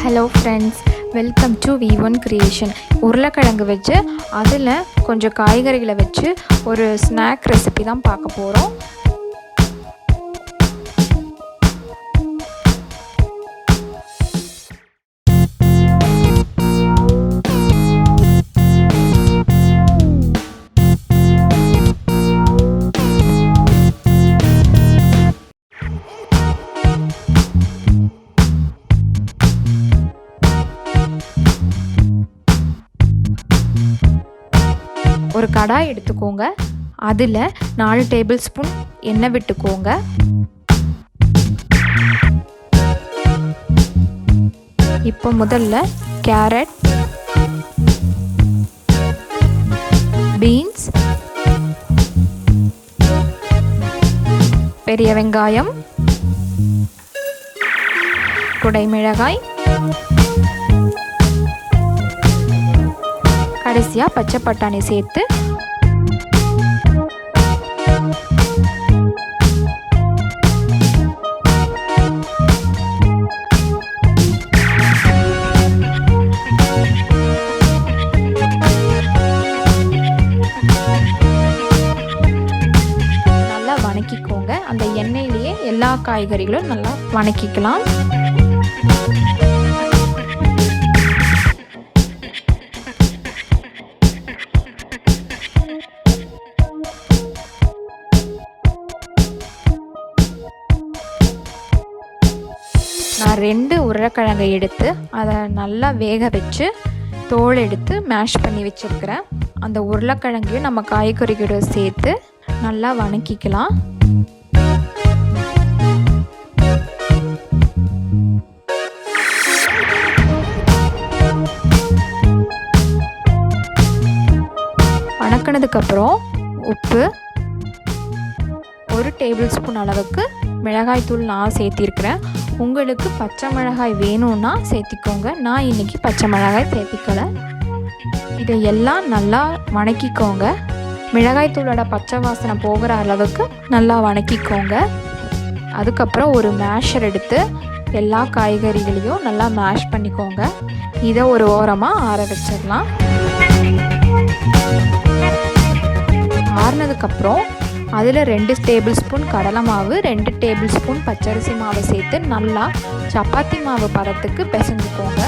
Hello friends, welcome to v1creation. உருளைக்கிழங்கு வச்சு அதில் கொஞ்சம் காய்கறிகளை வச்சு ஒரு ஸ்நாக் ரெசிபி தான் பார்க்க போகிறோம். ஒரு கடாய் எடுத்துக்கோங்க. அதில் 4 டேபிள் ஸ்பூன் எண்ணெய் விட்டுக்கோங்க. இப்போ முதல்ல கேரட், பீன்ஸ், பெரிய வெங்காயம், குடைமிளகாய், கடைசியாக பச்சை பட்டாணி சேர்த்து நல்லா வணக்கிக்கோங்க. அந்த எண்ணெயிலேயே எல்லா காய்கறிகளும் நல்லா வணக்கிக்கலாம். நான் 2 உருளைக்கிழங்கை எடுத்து அதை நல்லா வேக வச்சு தோல் எடுத்து மேஷ் பண்ணி வச்சுருக்கிறேன். அந்த உருளைக்கிழங்கையும் நம்ம காய்கறிகளோட சேர்த்து நல்லா வணக்கிக்கலாம். வணக்கினதுக்கப்புறம் உப்பு, 1 டேபிள் ஸ்பூன் அளவுக்கு மிளகாய்த்தூள் நான் சேர்த்திருக்கிறேன். உங்களுக்கு பச்சை மிளகாய் வேணும்னா சேர்த்திக்கோங்க. நான் இன்றைக்கி பச்சை மிளகாய் சேர்த்திக்கலை. இதை எல்லாம் நல்லா வணக்கிக்கோங்க. மிளகாய்த்தூளோட பச்சை வாசனை போகிற அளவுக்கு நல்லா வணக்கிக்கோங்க. அதுக்கப்புறம் ஒரு மேஷர் எடுத்து எல்லா காய்கறிகளையும் நல்லா மேஷ் பண்ணிக்கோங்க. இதை ஒரு ஓரமாக ஆற வச்சிடலாம். ஆறினதுக்கப்புறம் அதில் 2 டேபிள் ஸ்பூன் கடலை மாவு, 2 டேபிள் ஸ்பூன் பச்சரிசி மாவை சேர்த்து நல்லா சப்பாத்தி மாவு பதத்துக்கு பிசைஞ்சுக்கோங்க.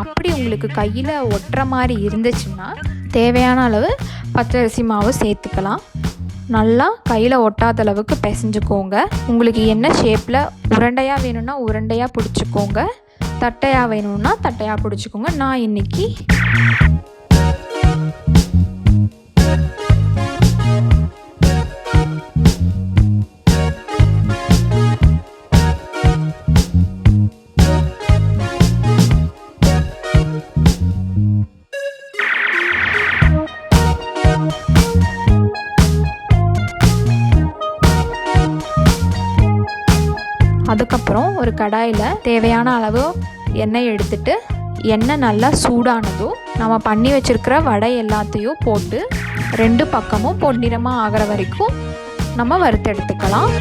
அப்படி உங்களுக்கு கையில் ஒட்டுற மாதிரி இருந்துச்சுன்னா தேவையான அளவு பச்சரிசி மாவு சேர்த்துக்கலாம். நல்லா கையில் ஒட்டாத அளவுக்கு பிசைஞ்சுக்கோங்க. உங்களுக்கு என்ன ஷேப்பில் உருண்டையாக வேணும்னா உருண்டையாக பிடிச்சிக்கோங்க, தட்டையாக வேணும்னா தட்டையாக பிடிச்சிக்கோங்க. நான் இன்றைக்கி அதுக்கப்புறம் ஒரு கடாயில் தேவையான அளவு எண்ணெய் எடுத்துட்டு எண்ணெய் நல்லா சூடானதும் நம்ம பண்ணி வச்சுருக்கிற வடை எல்லாத்தையும் போட்டு 2 பக்கமும் பொன்னிறமாக ஆகிற வரைக்கும் நம்ம வறுத்து எடுத்துக்கலாம்.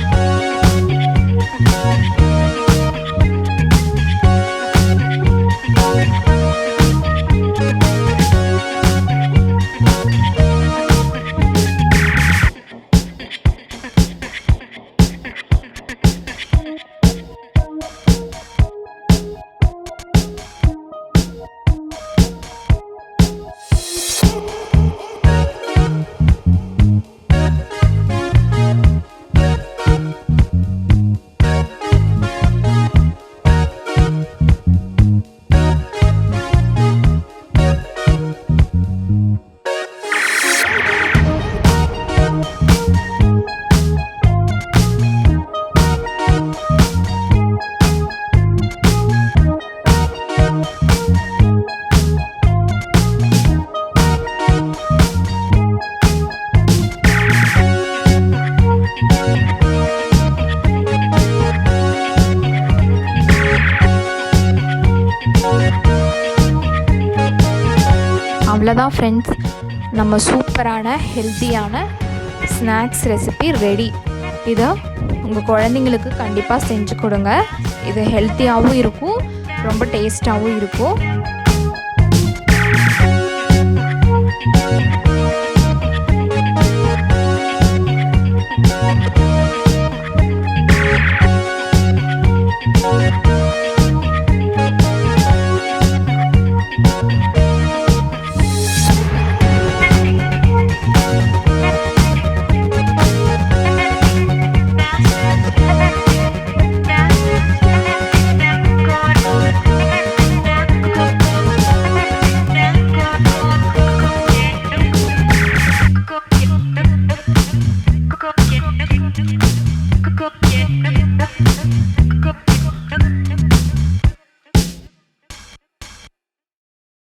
அவ்வளோதான் ஃப்ரெண்ட்ஸ், நம்ம சூப்பரான ஹெல்த்தியான ஸ்நாக்ஸ் ரெசிபி ரெடி. இதை உங்கள் குழந்தைங்களுக்கு கண்டிப்பாக செஞ்சு கொடுங்க. இது ஹெல்த்தியாகவும் இருக்கும், ரொம்ப டேஸ்ட்டாகவும் இருக்கும்.